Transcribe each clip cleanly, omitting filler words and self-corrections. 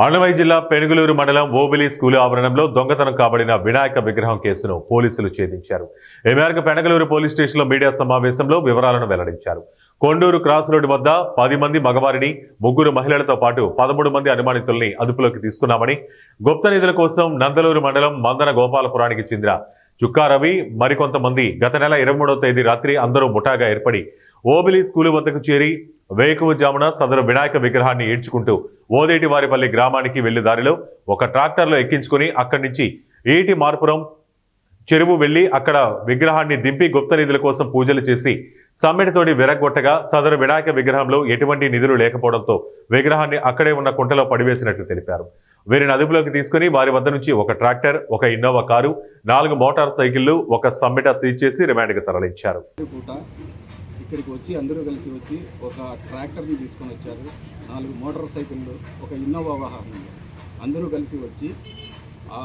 ఆళ్లమై జిల్లా పెనుగులూరు మండలం ఓబిలి స్కూలు ఆవరణంలో దొంగతనం కాబడిన వినాయక విగ్రహం కేసును పోలీసులు ఛేదించారు. ఈ మేరకు పెనుగులూరు పోలీస్ స్టేషన్లో మీడియా సమావేశంలో వివరాలను వెల్లడించారు. కొండూరు క్రాస్ రోడ్డు వద్ద 10 మంది మగవారిని 3 మహిళలతో పాటు 13 మంది అనుమానితుల్ని అదుపులోకి తీసుకున్నామని, గుప్త నిధుల కోసం నందలూరు మండలం మందన గోపాలపురానికి చెందిన చుక్కా రవి మరికొంతమంది గత నెల 23వ తేదీ రాత్రి అందరూ ముఠాగా ఏర్పడి ఓబిలి స్కూలు వద్దకు చేరి వేకువజామున సదరు వినాయక విగ్రహాన్ని ఈడ్చుకుంటూ ఓదేటివారిపల్లి గ్రామానికి వెళ్లి దారిలో ఒక ట్రాక్టర్లో ఎక్కించుకుని అక్కడి నుంచి ఏటి మార్పురం చెరువు వెళ్లి అక్కడ విగ్రహాన్ని దింపి గుప్త నిధుల కోసం పూజలు చేసి సమ్మెటితోటి విరగొట్టగా సదరు వినాయక విగ్రహంలో ఎటువంటి నిధులు లేకపోవడంతో విగ్రహాన్ని అక్కడే ఉన్న కుంటలో పడివేసినట్లు తెలిపారు. వీరిని అదుపులోకి తీసుకుని వారి వద్ద నుంచి ఒక ట్రాక్టర్, ఒక ఇన్నోవా కారు, 4 మోటార్ సైకిళ్లు, ఒక సమ్మెట సీజ్ చేసి రిమాండ్కు తరలించారు. ఇక్కడికి వచ్చి అందరూ కలిసి వచ్చి ఒక ట్రాక్టర్ని తీసుకొని వచ్చారు. 4 మోటార్ సైకిళ్ళు, ఒక ఇన్నోవా వాహనం, అందరూ కలిసి వచ్చి ఆ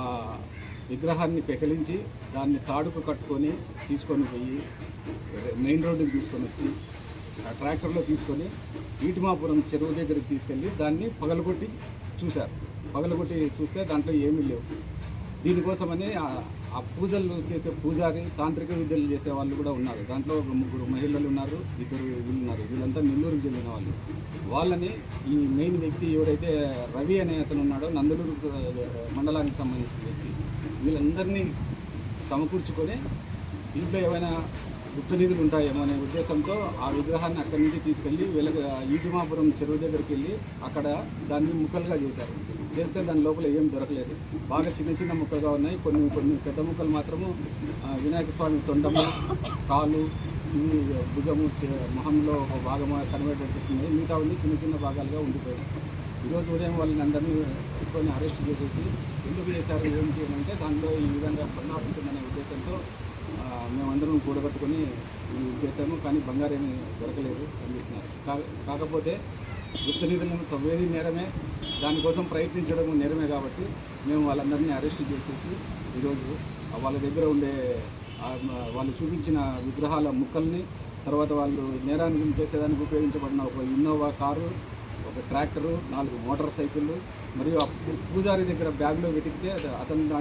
విగ్రహాన్ని పెకిలించి దాన్ని తాడుకు కట్టుకొని తీసుకొని పోయి మెయిన్ రోడ్డుకి తీసుకొని వచ్చి ఆ ట్రాక్టర్లో తీసుకొని ఈటిమాపురం చెరువు దగ్గరికి తీసుకెళ్ళి దాన్ని పగలగొట్టి చూస్తే దాంట్లో ఏమీ లేవు. దీనికోసమని ఆ పూజలు చేసే పూజారి, తాంత్రిక విద్యలు చేసే వాళ్ళు కూడా ఉన్నారు. దాంట్లో ఒక 3 మహిళలు ఉన్నారు, 2 వీళ్ళు ఉన్నారు. వీళ్ళంతా నెల్లూరుకు చెందిన వాళ్ళు. వాళ్ళని ఈ మెయిన్ వ్యక్తి ఎవరైతే రవి అనే అతను ఉన్నాడో, నందలూరు మండలానికి సంబంధించిన వ్యక్తి, వీళ్ళందరినీ సమకూర్చుకొని దీంట్లో ఏమైనా గుప్త నిధులు ఉంటాయేమో అనే ఉద్దేశంతో ఆ విగ్రహాన్ని అక్కడి నుంచి తీసుకెళ్ళి ఈటిమాపురం చెరువు దగ్గరికి వెళ్ళి అక్కడ దాన్ని ముక్కలుగా చేస్తే దాని లోపల ఏం దొరకలేదు. బాగా చిన్న ముక్కలుగా ఉన్నాయి. కొన్ని పెద్ద ముక్కలు మాత్రము వినాయక స్వామి తొండము, కాలు, ఇవి భుజము, మొహంలో ఒక భాగం కనబడేటట్టున్నాయి. మిగతా ఉంది చిన్న భాగాలుగా ఉండిపోయాయి. ఈరోజు ఉదయం వాళ్ళని అందరినీ కొన్ని అరెస్ట్ చేసేసి ఎందుకు చేశారు ఏంటి అంటే దాంట్లో ఈ విధంగా బంగారు ఉంటుందనే ఉద్దేశంతో మేమందరం కూడగట్టుకొని చేశాము. కానీ బంగారు ఏమీ దొరకలేదు అని చెప్తున్నారు. కాకపోతే గుప్త నిధులను తవ్వేది నేరమే, దానికోసం ప్రయత్నించడం నేరమే. కాబట్టి మేము వాళ్ళందరినీ అరెస్ట్ చేసేసి ఈరోజు వాళ్ళ దగ్గర ఉండే వాళ్ళు చూపించిన విగ్రహాల ముక్కల్ని, తర్వాత వాళ్ళు నేరాన్ని చేసేదానికి ఉపయోగించబడిన ఒక ఇన్నోవా కారు, ఒక ట్రాక్టరు, 4 మోటార్ సైకిళ్ళు, మరియు ఆ పూజారి దగ్గర బ్యాగ్లో వెతికితే అతని దగ్గర